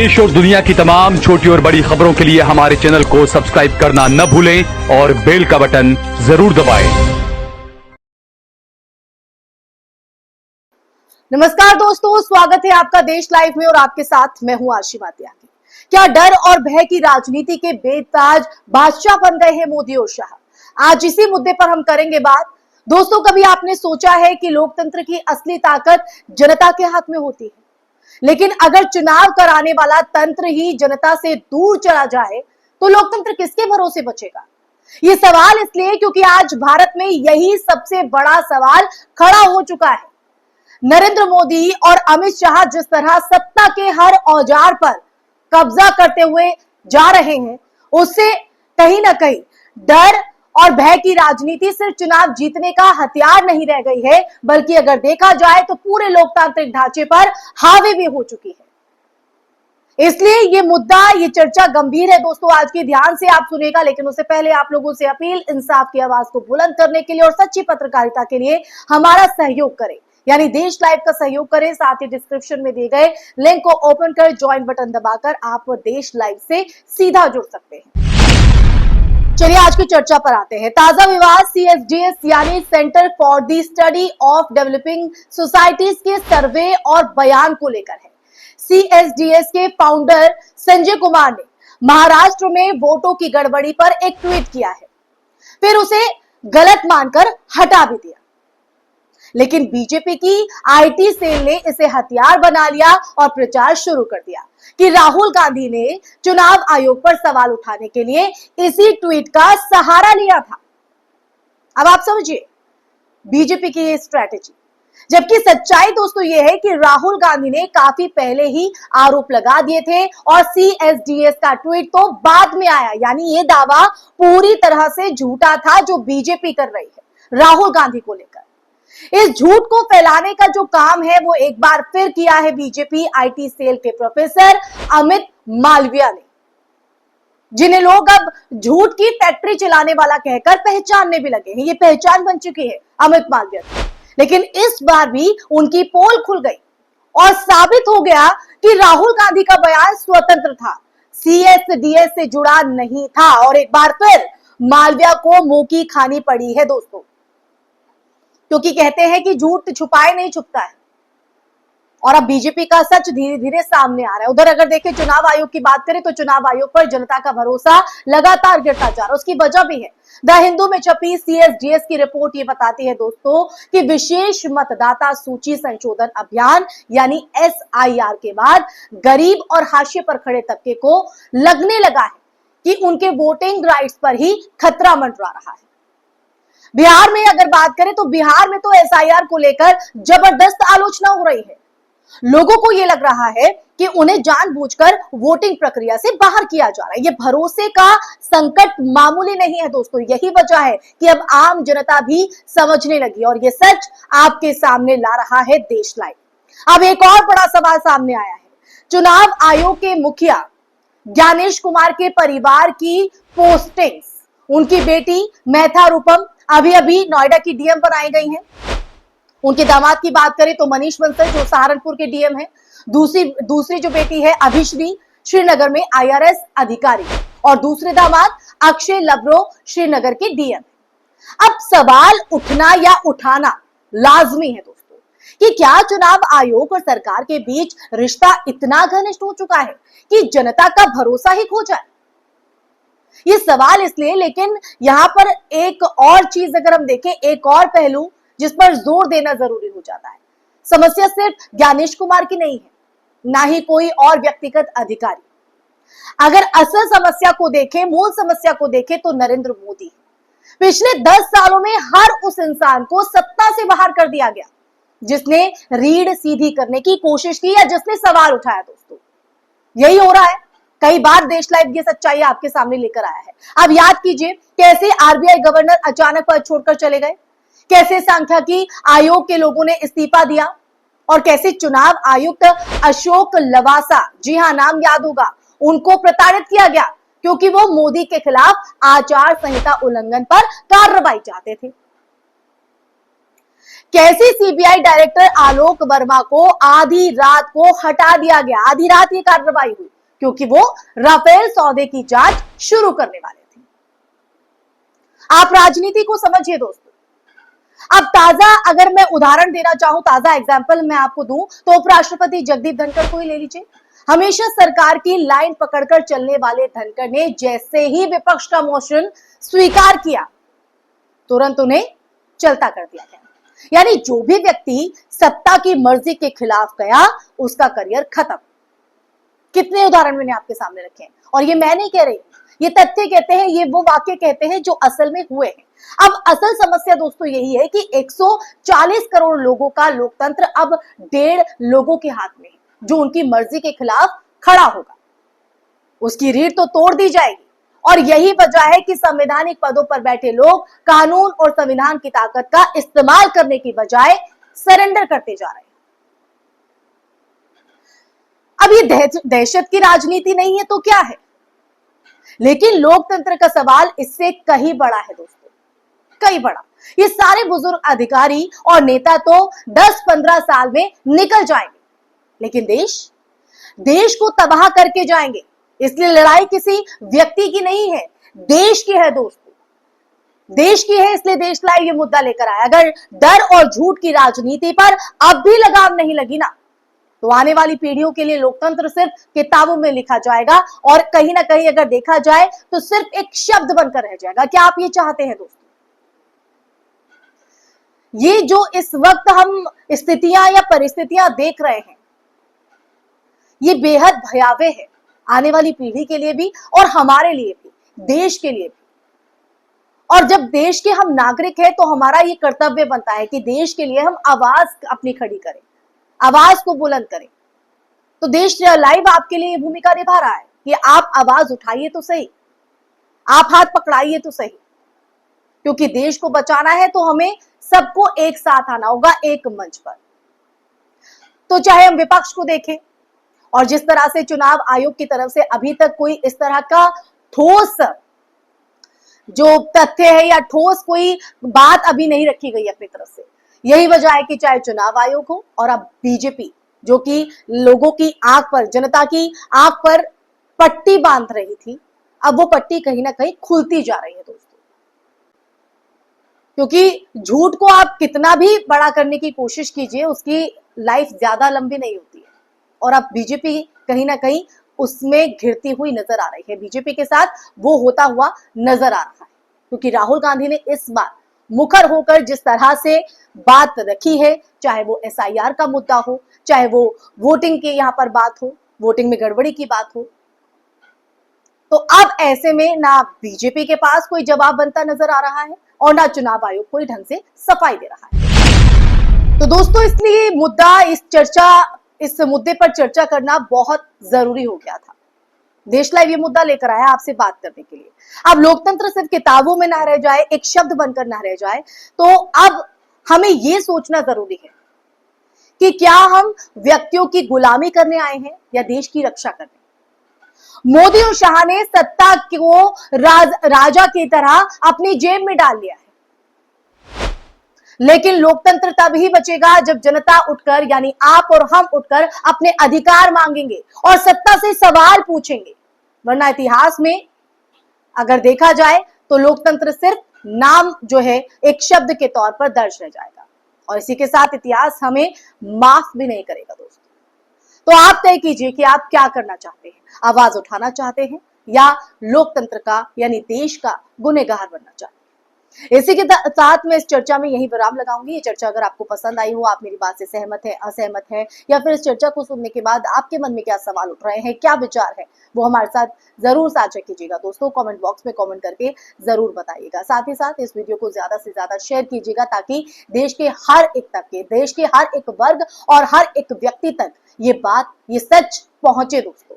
देश और दुनिया की तमाम छोटी और बड़ी खबरों के लिए हमारे चैनल को सब्सक्राइब करना न भूलें और बेल का बटन जरूर दबाएं। नमस्कार दोस्तों, स्वागत है आपका देश लाइव में और आपके साथ मैं हूं आशी त्यागी। क्या डर और भय की राजनीति के बेताज बादशाह बन गए हैं मोदी और शाह? आज इसी मुद्दे पर हम करेंगे बात। दोस्तों, कभी आपने सोचा है कि लोकतंत्र की असली ताकत जनता के हाथ में होती है, लेकिन अगर चुनाव कराने वाला तंत्र ही जनता से दूर चला जाए तो लोकतंत्र किसके भरोसे बचेगा? ये सवाल इसलिए क्योंकि आज भारत में यही सबसे बड़ा सवाल खड़ा हो चुका है। नरेंद्र मोदी और अमित शाह जिस तरह सत्ता के हर औजार पर कब्जा करते हुए जा रहे हैं, उससे कहीं ना कहीं डर और भय की राजनीति सिर्फ चुनाव जीतने का हथियार नहीं रह गई है, बल्कि अगर देखा जाए तो पूरे लोकतांत्रिक ढांचे पर हावी भी हो चुकी है। इसलिए ये मुद्दा, ये चर्चा गंभीर है दोस्तों। आज के ध्यान से आप सुनेगा, लेकिन उससे पहले आप लोगों से अपील, इंसाफ की आवाज को बुलंद करने के लिए और सच्ची पत्रकारिता के लिए हमारा सहयोग करें, यानी देश लाइव का सहयोग करें। साथ ही डिस्क्रिप्शन में दिए गए लिंक को ओपन कर ज्वाइन बटन दबाकर आप देश लाइव से सीधा जुड़ सकते हैं। चलिए आज की चर्चा पर आते हैं। ताजा विवाद CSDS यानी centre for the study of developing societies के सर्वे और बयान को लेकर है। CSDS के फाउंडर संजय कुमार ने महाराष्ट्र में वोटों की गड़बड़ी पर एक ट्वीट किया है, फिर उसे गलत मानकर हटा भी दिया। लेकिन बीजेपी की IT सेल ने इसे हथियार बना लिया और प्रचार शुरू कर दिया कि राहुल गांधी ने चुनाव आयोग पर सवाल उठाने के लिए इसी ट्वीट का सहारा लिया था। अब आप समझिए बीजेपी की ये स्ट्रैटेजी। जबकि सच्चाई दोस्तों ये है कि राहुल गांधी ने काफी पहले ही आरोप लगा दिए थे और CSDS का ट्वीट तो बाद में आया। यानी ये दावा पूरी तरह से झूठा था जो बीजेपी कर रही है राहुल गांधी को लेकर। इस झूठ को फैलाने का जो काम है वो एक बार फिर किया है बीजेपी IT सेल के प्रोफेसर अमित मालविया ने, जिन्हें लोग अब झूठ की फैक्ट्री चलाने वाला कहकर पहचानने भी लगे हैं। ये पहचान बन चुकी है अमित मालविया की। लेकिन इस बार भी उनकी पोल खुल गई और साबित हो गया कि राहुल गांधी का बयान स्वतंत्र था, CSDS से जुड़ा नहीं था। और एक बार फिर मालविया को मुंह की खानी पड़ी है दोस्तों, क्योंकि कहते हैं कि झूठ छुपाए नहीं छुपता है। और अब बीजेपी का सच धीरे धीरे सामने आ रहा है। उधर अगर देखें चुनाव आयोग की बात करें तो चुनाव आयोग पर जनता का भरोसा लगातार गिरता जा रहा है। उसकी वजह भी है। द हिंदू में छपी CSDS की रिपोर्ट ये बताती है दोस्तों कि विशेष मतदाता सूची संशोधन अभियान यानी SIR के बाद गरीब और हाशिए पर खड़े तबके को लगने लगा है कि उनके वोटिंग राइट्स पर ही खतरा मंडरा रहा है। बिहार में अगर बात करें तो बिहार में तो SIR को लेकर जबरदस्त आलोचना हो रही है। लोगों को यह लग रहा है कि उन्हें जानबूझकर वोटिंग प्रक्रिया से बाहर किया जा रहा है। यह भरोसे का संकट मामूली नहीं है दोस्तों। यही वजह है कि अब आम जनता भी समझने लगी और यह सच आपके सामने ला रहा है देश लाइव। अब एक और बड़ा सवाल सामने आया है। चुनाव आयोग के मुखिया ज्ञानेश कुमार के परिवार की पोस्टिंग्स, उनकी बेटी मेधा रूपम अभी अभी नोएडा की DM बनाई गई हैं। उनके दामाद की बात करें तो मनीष बंसल जो सहारनपुर के DM है। दूसरी जो बेटी है अभिश्री, श्रीनगर में IRS अधिकारी, और दूसरे दामाद अक्षय लब्रो श्रीनगर के DM। अब सवाल उठना या उठाना लाजमी है दोस्तों कि क्या चुनाव आयोग और सरकार के बीच रिश्ता इतना घनिष्ठ हो चुका है कि जनता का भरोसा ही खो जाए? ये सवाल इसलिए, लेकिन यहां पर एक और चीज अगर हम देखें, एक और पहलू जिस पर जोर देना जरूरी हो जाता है। समस्या सिर्फ ज्ञानेश कुमार की नहीं है, ना ही कोई और व्यक्तिगत अधिकारी। अगर असल समस्या को देखें, मूल समस्या को देखें तो नरेंद्र मोदी। पिछले 10 सालों में हर उस इंसान को सत्ता से बाहर कर दिया गया जिसने रीढ़ सीधी करने की कोशिश की या जिसने सवाल उठाया दोस्तों। यही हो रहा है। कई बार देश लाइव ये सच्चाई आपके सामने लेकर आया है। अब याद कीजिए कैसे RBI गवर्नर अचानक पद छोड़कर चले गए, कैसे सांख्यिकी आयोग के लोगों ने इस्तीफा दिया, और कैसे चुनाव आयुक्त अशोक लवासा, जी हां नाम याद होगा, उनको प्रताड़ित किया गया क्योंकि वो मोदी के खिलाफ आचार संहिता उल्लंघन पर कार्रवाई चाहते थे। कैसे CBI डायरेक्टर आलोक वर्मा को आधी रात को हटा दिया गया। आधी रात ये कार्रवाई हुई क्योंकि वो राफेल सौदे की जांच शुरू करने वाले थे। आप राजनीति को समझिए दोस्तों। अब ताजा अगर मैं उदाहरण देना चाहूं, ताजा एग्जांपल मैं आपको दूं तो उपराष्ट्रपति जगदीप धनखड़ को ही ले लीजिए। हमेशा सरकार की लाइन पकड़कर चलने वाले धनखड़ ने जैसे ही विपक्ष का मोशन स्वीकार किया, तुरंत उन्हें चलता कर दिया गया। यानी जो भी व्यक्ति सत्ता की मर्जी के खिलाफ गया, उसका करियर खत्म। कितने उदाहरण मैंने आपके सामने रखे हैं, और ये मैं नहीं कह रही, ये तथ्य कहते हैं, ये वो वाक्य कहते हैं जो असल में हुए हैं। अब असल समस्या दोस्तों यही है कि 140 करोड़ लोगों का लोकतंत्र अब 1.5 लोगों के हाथ में है, जो उनकी मर्जी के खिलाफ खड़ा होगा। उसकी रीढ़ तो तोड़ दी जाएगी, और यही वजह है कि संवैधानिक पदों पर बैठे लोग कानून और संविधान की ताकत का इस्तेमाल करने की बजाय सरेंडर करते जा रहे हैं। अब ये दहशत की राजनीति नहीं है तो क्या है, लेकिन लोकतंत्र का सवाल इससे कहीं बड़ा है दोस्तों, कहीं बड़ा। ये सारे बुजुर्ग अधिकारी और नेता तो 10-15 साल में निकल जाएंगे, लेकिन देश को तबाह करके जाएंगे। इसलिए लड़ाई किसी व्यक्ति की नहीं है, देश की है दोस्तों, देश की है। इसलिए देश लाइव ये मुद्दा लेकर आया। अगर डर और झूठ की राजनीति पर अब भी लगाम नहीं लगी ना, तो आने वाली पीढ़ियों के लिए लोकतंत्र सिर्फ किताबों में लिखा जाएगा, और कहीं ना कहीं अगर देखा जाए तो सिर्फ एक शब्द बनकर रह जाएगा। क्या आप ये चाहते हैं दोस्तों? ये जो इस वक्त हम स्थितियां या परिस्थितियां देख रहे हैं, ये बेहद भयावह है, आने वाली पीढ़ी के लिए भी और हमारे लिए भी, देश के लिए भी। और जब देश के हम नागरिक हैं तो हमारा ये कर्तव्य बनता है कि देश के लिए हम आवाज अपनी खड़ी करें, आवाज को बुलंद करें। तो देश लाइव आपके लिए भूमिका निभा रहा है कि आप आवाज उठाइए तो सही, आप हाथ पकड़ाइए तो सही, क्योंकि देश को बचाना है तो हमें सबको एक साथ आना होगा, एक मंच पर। तो चाहे हम विपक्ष को देखें, और जिस तरह से चुनाव आयोग की तरफ से अभी तक कोई इस तरह का ठोस जो तथ्य है या ठोस कोई बात अभी नहीं रखी गई अपनी तरफ से। यही वजह है कि चाहे चुनाव आयोग हो और अब बीजेपी, जो कि लोगों की आंख पर, जनता की आंख पर पट्टी बांध रही थी, अब वो पट्टी कहीं ना कहीं खुलती जा रही है दोस्तों। क्योंकि झूठ को आप कितना भी बड़ा करने की कोशिश कीजिए, उसकी लाइफ ज्यादा लंबी नहीं होती है। और अब बीजेपी कहीं ना कहीं उसमें घिरती हुई नजर आ रही है, बीजेपी के साथ वो होता हुआ नजर आ रहा है। क्योंकि राहुल गांधी ने इस बार मुखर होकर जिस तरह से बात रखी है, चाहे वो SIR का मुद्दा हो, चाहे वो वोटिंग के यहाँ पर बात हो, वोटिंग में गड़बड़ी की बात हो, तो अब ऐसे में ना बीजेपी के पास कोई जवाब बनता नजर आ रहा है और ना चुनाव आयोग कोई ढंग से सफाई दे रहा है। तो दोस्तों इसलिए इस मुद्दे पर चर्चा करना बहुत जरूरी हो गया था। देश लाइव ये मुद्दा लेकर आया आपसे बात करने के लिए। अब लोकतंत्र सिर्फ किताबों में ना रह जाए, एक शब्द बनकर ना रह जाए, तो अब हमें ये सोचना जरूरी है कि क्या हम व्यक्तियों की गुलामी करने आए हैं या देश की रक्षा करने। मोदी और शाह ने सत्ता को राजा की तरह अपनी जेब में डाल लिया है, लेकिन लोकतंत्र तब ही बचेगा जब जनता उठकर, यानी आप और हम उठकर अपने अधिकार मांगेंगे और सत्ता से सवाल पूछेंगे। वरना इतिहास में अगर देखा जाए तो लोकतंत्र सिर्फ नाम जो है एक शब्द के तौर पर दर्ज रह जाएगा, और इसी के साथ इतिहास हमें माफ भी नहीं करेगा दोस्तों। तो आप तय कीजिए कि आप क्या करना चाहते हैं, आवाज उठाना चाहते हैं या लोकतंत्र का यानी देश का गुनहगार बनना चाहते हैं। इसी के साथ मैं इस चर्चा में यही विराम लगाऊंगी। ये चर्चा अगर आपको पसंद आई हो, आप मेरी बात से सहमत है, असहमत है, या फिर इस चर्चा को सुनने के बाद आपके मन में क्या सवाल उठ रहे हैं, क्या विचार है, वो हमारे साथ जरूर साझा कीजिएगा दोस्तों। कमेंट बॉक्स में कमेंट करके जरूर बताइएगा। साथ ही साथ इस वीडियो को ज्यादा से ज्यादा शेयर कीजिएगा, ताकि देश के हर एक तबके, देश के हर एक वर्ग और हर एक व्यक्ति तक ये बात, ये सच पहुंचे दोस्तों।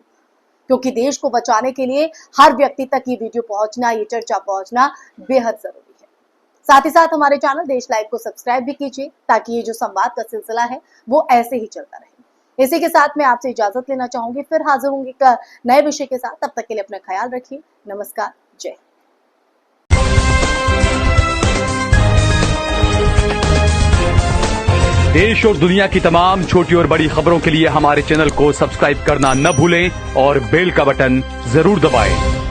क्योंकि देश को बचाने के लिए हर व्यक्ति तक ये वीडियो पहुंचना, ये चर्चा पहुंचना बेहद जरूरी है। साथ ही साथ हमारे चैनल देश लाइव को सब्सक्राइब भी कीजिए, ताकि ये जो संवाद का सिलसिला है वो ऐसे ही चलता रहे। इसी के साथ मैं आपसे इजाजत लेना चाहूंगी, फिर हाजिर होंगी नए विषय के साथ। तब तक के लिए अपना ख्याल रखिए। नमस्कार, जय हिंद। देश और दुनिया की तमाम छोटी और बड़ी खबरों के लिए हमारे चैनल को सब्सक्राइब करना न भूलें और बेल का बटन जरूर दबाएं।